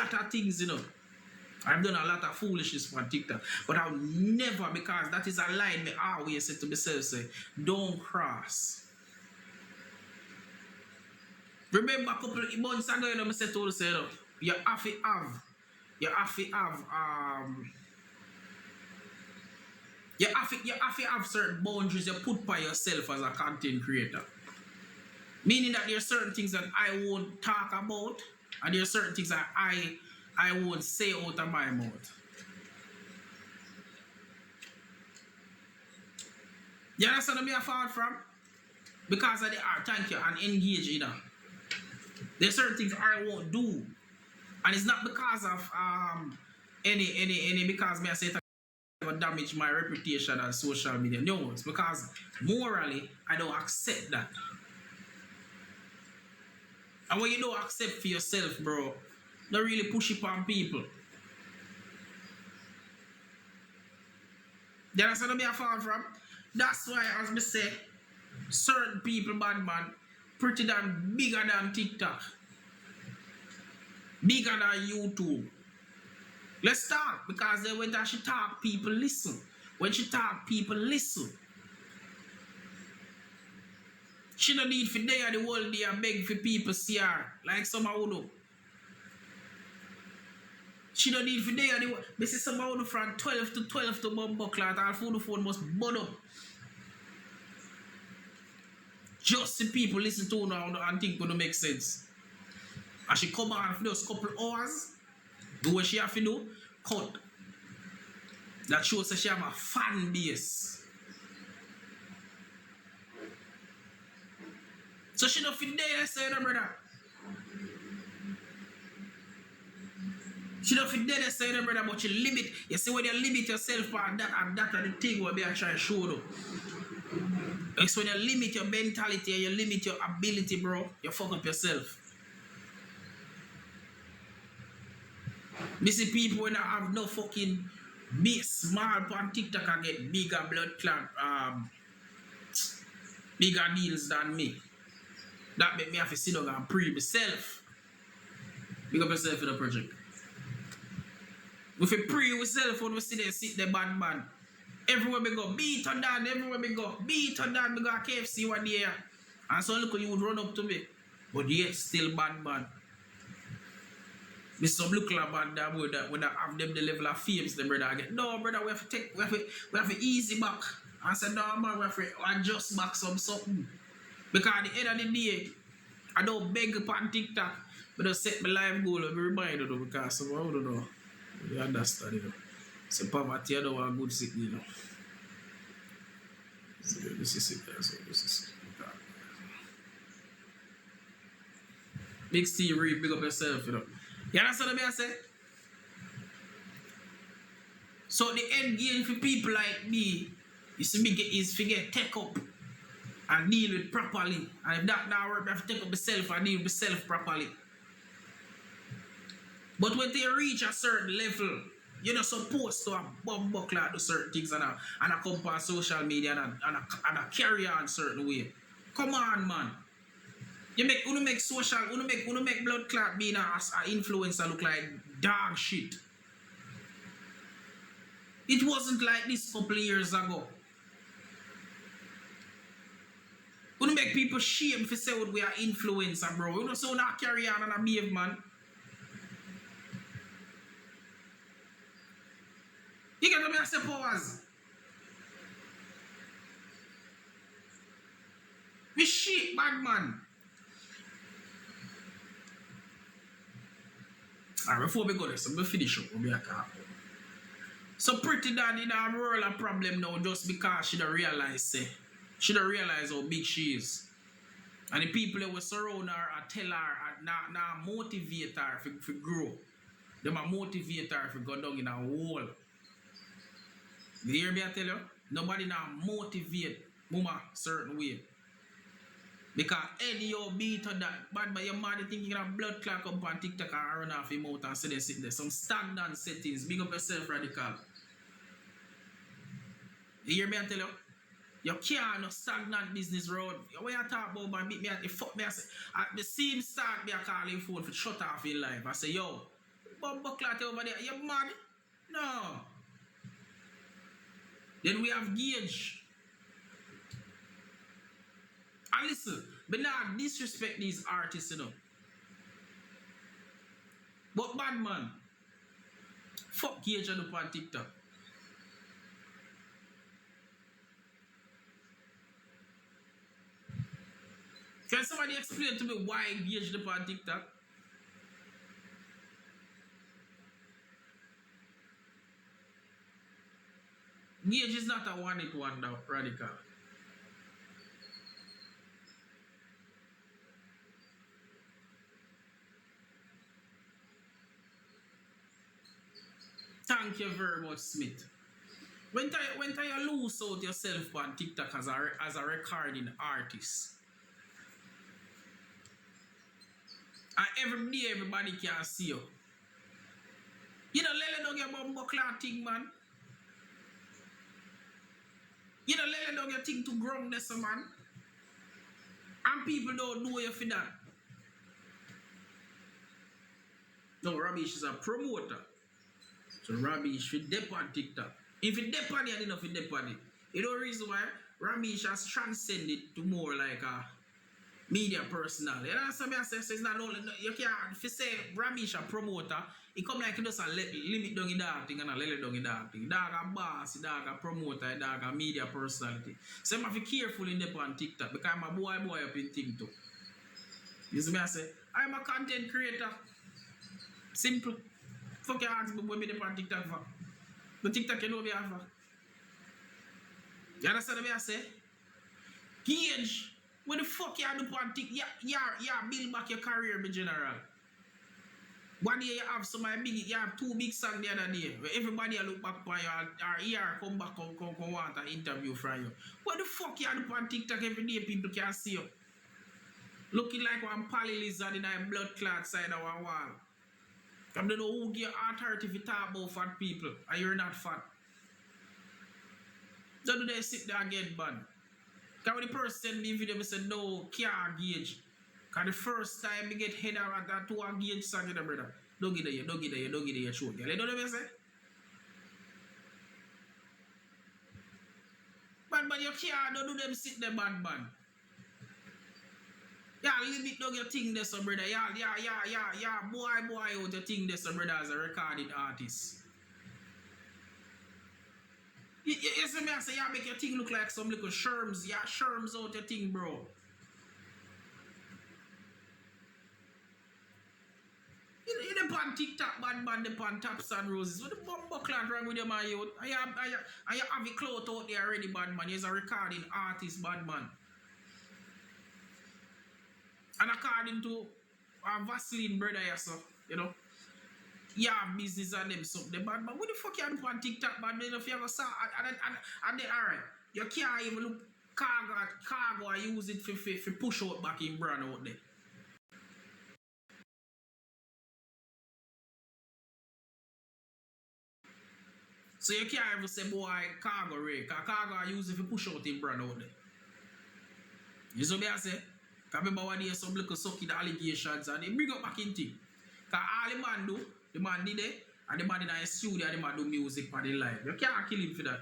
lot of things, you know. I've done a lot of foolishness on TikTok. But I'll never, because that is a line I always say to myself, say, don't cross. Remember a couple of months ago, you know, I said to yourself, you have to have you have to have certain boundaries you put by yourself as a content creator. Meaning that there are certain things that I won't talk about, and there are certain things that I won't say out of my mouth. You understand where I fall from? Because of the art, thank you, and engage, you know. There are certain things I won't do. And it's not because of because me I say it will damage my reputation on social media. No, it's because morally I don't accept that. And when you don't accept for yourself, bro, don't really push it on people. You understand where I fall from? That's why, as me say, certain people, bad man, pretty damn bigger than TikTok. Bigger than YouTube. Let's talk, because then when she talk, people listen. When she talk, people listen. She don't need for day the whole day and beg for people see her, like some who do. She don't need for day the whole. This is some who do from 12 to 12 to bumbo cloth, and for the phone must bud up. Just the people listen to her and think gonna make sense. And she come on for those couple hours, do what she have to do, cut. That shows that she have a fan base. So she don't fit there, say that, brother. She don't fit there, say that, brother, but you limit. You see when you limit yourself and that are the thing what they are trying to show you. It's when you limit your mentality and you limit your ability, bro, you fuck up yourself. Me see people when I have no fucking big small on TikTok and get bigger blood clot, bigger deals than me. That make me have to sit down and pray myself. Big up yourself in the project. If you pray yourself when we sit there bad man. Everywhere we go, Betodon, everywhere we go, Betodon, we go to KFC one day. And so look, you would run up to me. But yet still bad man. There's some look like bad that when I have them the level of fames, the brother get. No, brother, we have to easy back. I said, no man, we have to adjust back something. Because at the end of the day, I don't beg upon TikTok, but I set my life goal and remind you because somehow I don't know. You understand, you know. So poverty, I don't want good sick, you know. So this is it, this is it. Big Steve Reed, big up yourself, you know. You understand what I say? So the end game for people like me is to get take up and deal with properly. And if that now work, I have to take up myself and deal with myself properly. But when they reach a certain level, you're not supposed to have buckle to certain things and come on social media and carry on certain way. Come on, man. You make social, make blood clot being an influencer look like dog shit. It wasn't like this a couple of years ago. You make people shame for say what we are influencer, bro. You know, so not carry on and behave, man. You get me, I say pause. We shit, bad man. Alright, before we go there, so we finish up. We'll be talk. So Pretti done in a world of problem now just because she don't realize how big she is. And the people that will surround her and tell her and now motivate her to grow. They might motivate her to go down in a hole. You hear me I tell you? Nobody now motivate mama certain way. Because any your beat or that bad by your mother thinking you have blood clot up on TikTok and run off your mouth and say they sit there. Some stagnant settings. Big up yourself, radical. You hear me I tell you? You can't no stagnant business road. When you talk about man, beat me at the fuck me I say at the same start me I call him phone for shut off your life. I say, yo, bumbo clot over there. You mad? No. Then we have Gage. And listen, but not disrespect these artists, you know. But bad man, fuck Gage on TikTok. Can somebody explain to me why Gage on TikTok? Gage is not a one-hit wonder, radical. Thank you very much, Smith. When you lose out yourself on TikTok as a recording artist, and every day everybody can see you. You don't let it down your bumbo clock thing, man. You don't let it down your thing to ground this, man. And people don't know you for that. No, Romeich is a promoter. So Romeich should dep on TikTok. If you dep on it, enough you dep on it. You know the reason why? Romeich has transcended to more like a media personal. You know what I'm saying? So it's not only, you can't, if you say Romeich a promoter, it come like you just a limit down in that thing and a let it down in that thing. Dog a boss, dog a promoter, dog a media personality. So you have to be careful in dep on TikTok because I'm a boy up in TikTok. You see me I say? I'm a content creator. Simple. Fuck you ask me what me on TikTok for. The TikTok you know me for. You understand what I say? Gage, what the fuck you do on TikTok? Yeah, build back your career in general. One day you have you have 2 big songs the other day. Where everybody look back on you or ear come back come want an interview from you. What the fuck you do on TikTok every day people can see you? Looking like one pally lizard in a blood clot side of one wall. I don't know who give authority if you talk about fat people and you're not fat. Don't do they sit there and get banned. Because when the person send me a video, I said, no, can't Gage. Because the first time I get head out that 2 Gage song, you know, brother. Don't get there, you show, girl. You know what I say? But you can't, don't do them sit there, bad man. Yeah, limit down your thing there, so brother. Yeah, boy out your thing there, so brother, as a recording artist. You see me, I say, yeah, make your thing look like some little sherms. Yeah, sherms out your thing, bro. You the pan TikTok, bad man, the pan taps and roses. What the bumbo clan wrong with your man, you? I have a clout out there already, bad man. You're a recording artist, bad man. And according to Vaseline brother, you know, yeah, business and them something bad, but what the fuck you do on TikTok, bad man? If you ever saw, and then, alright, you can't even look cargo and use it for push out back in brand out there. So you can't even say, boy, cargo ray, because cargo I use it for push out in brand out there. You see what I say? Because remember when there's some little sucky allegations and they bring up back in thing. Because all the man do, the man did it, and the man in a studio, and the man do music for the life. You can't kill him for that.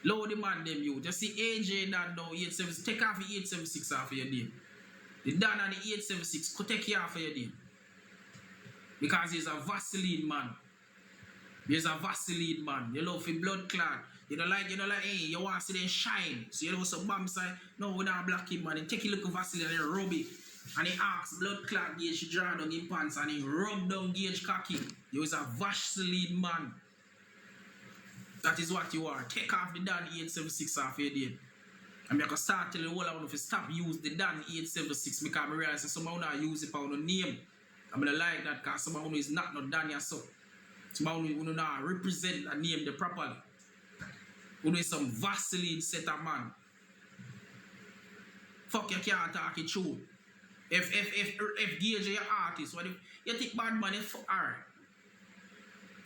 Low the man them you. Just see AJ that now 876, take off the 876 off of your name. The Dan and the 876 could take you off of your name. Because he's a Vaseline man. He's a Vaseline man. You love your blood clot. You don't like, hey, you want to see them shine. So you know some bomb side, no, we don't block him, man. And take a look at Vaseline and rub it. And he asks blood clot Gage, she draw down his pants and he rub down Gage cocky. You is a Vaseline man. That is what you are. Take off the Dan 876 off your day. And I can start telling you all I want to stop use the Dan 876 because I realize that someone not use it for no name. I'm going to like that because someone is not no Dan yourself. Someone who not represent and name the properly. Who is some Vaseline set of man. Fuck you can't talk it true. If Gage is your artist, what if you think bad man is fuck alright?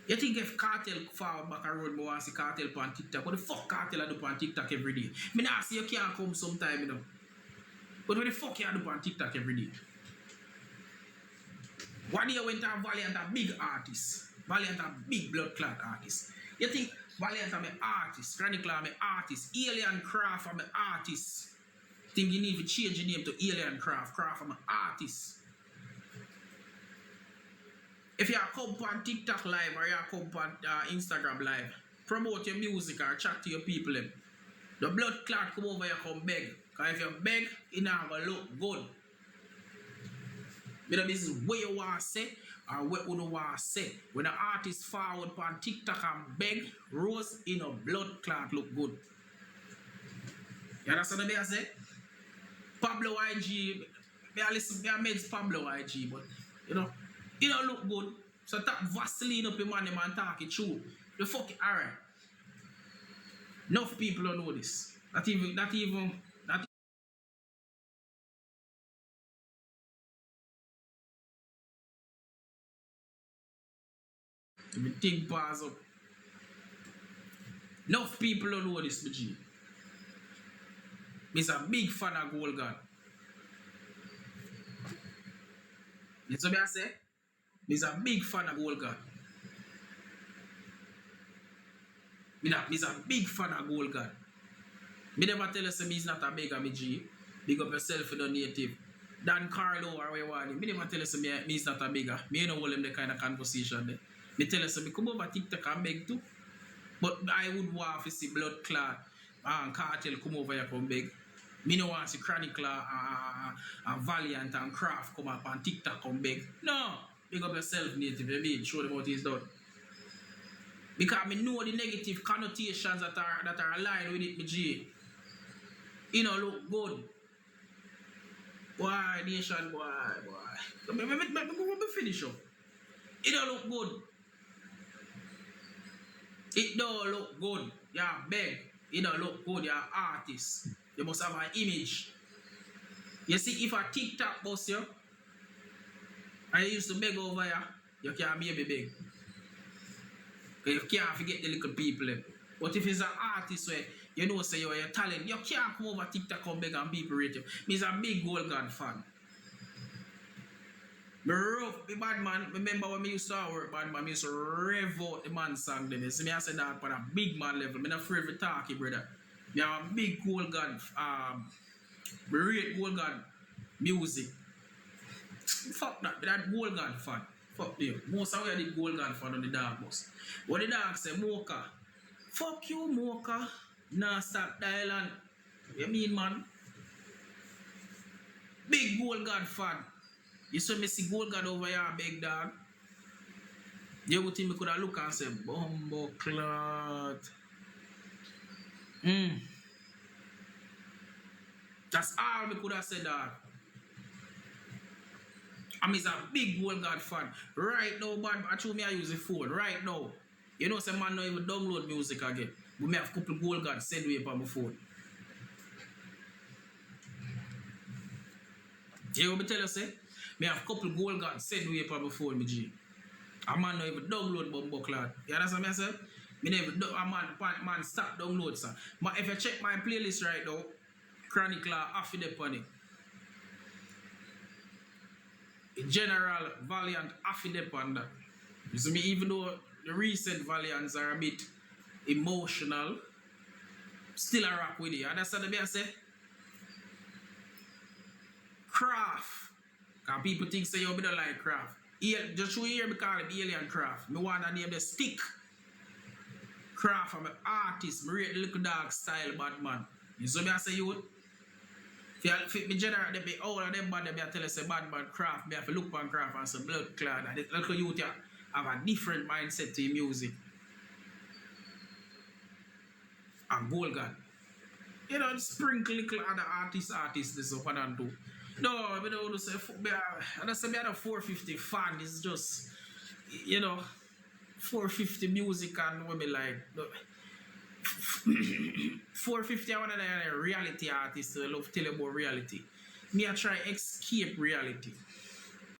You think if Cartel fall back a road, I want to see Cartel on TikTok. What the fuck Cartel I do on TikTok every day? I not see you can't come sometime, you know. But what the fuck you do on TikTok every day? One year went to Valiant a big artist. Valiant a big blood clot artist. You think Valiant am an artist, Chronicle am an artist, Alien Craft am an artist. Think you need to change your name to Alien Craft. Craft am an artist. If you come on TikTok live or you come on Instagram live, promote your music or chat to your people. The blood clot come over here, come beg. Because if you beg, it not going to look good. But this is what you want to say or what you don't want to say. When an artist forward on TikTok and beg, rose in a blood clot look good. You understand what I say? Pablo IG, I made Pablo IG, but you know, it don't look good. So tap Vaseline up in man and talk it true. The fuck it, alright. Enough people don't know this. Not even the thing pass up. Enough people don't know this, BG. He's a big fan of Gold God. That's what I say. He's a big fan of Gold God. He's a big fan of Gold God. Me never tell us he's not a big of G. Big up yourself for the native. Dan Carlo or where you want him. Me never tell us he's not a bigger. Me don't hold him the kind of conversation there. Me tell us me come over TikTok and beg too. But I would want to see blood clot and cartel come over here come beg. Me no want to see Chronicle and Valiant and Craft come up on TikTok come beg. No. Big up yourself native. You show them what he's done. Because I know the negative connotations that are aligned with it, G. You know, look good. Boy, nation, boy. Let me finish up. It don't look good. It don't look good. You're beg. It don't look good. You're an artist. You must have an image. You see, if a TikTok boss you, and you used to beg over here, you can't maybe beg. You can't forget the little people. But if it's an artist where you know say you're a talent, you can't come over TikTok and beg and people rate you. Me's a big Gold God fan. Me rough the bad man. Remember when me used to work bad man, me used to rev out the man song them. See me I said that on a big man level. Me not afraid to talk, brother. Me have a big Gold God me rate Gold God music. Fuck that, that Gold God fan. Fuck them. Most of the Gold God fan on the dog bus. What the dog say, Mocha? Fuck you, Mocha. Nah, stop dialing. You mean, man? Big Gold God fan. You saw me see Gold God over here, big dog. You would think me could have look and say, Bumbo clot. That's all me could have said, dog. I'm a big Gold God fan. Right now, man, I told me I use the phone. Right now. You know, some man don't even download music again. But me have a couple Gold God send way on my phone. You know what I tell you, say? Me have a couple Gold God send way on my phone, me G. A man don't even download Bumbo Cloud. You understand what I said? Me never man stop download, sir. But if you check my playlist right now, Chronicle half of the on it. General Valiant half of the on that. You see me, even though the recent Valiants are a bit emotional, still I rock with it. You understand what I say? Craft. Because people think say you don't like Craft. Just show you here me call him Alien Craft. Me want to name the stick. Craft, I'm an artist. Me rate the little dog style bad man. You see me I say you? If you general, they be all of them bad, they tell us say bad man Craft. Me have to look on Craft and some blood clot. And the little youth have a different mindset to your music. And Gold God. You know, sprinkle little other artists this up and do. No, I don't say I don't say me a 450 fan. It's just, you know, 450 music and what me like. 450 I want a reality artist. I love tell about reality. Me I try escape reality.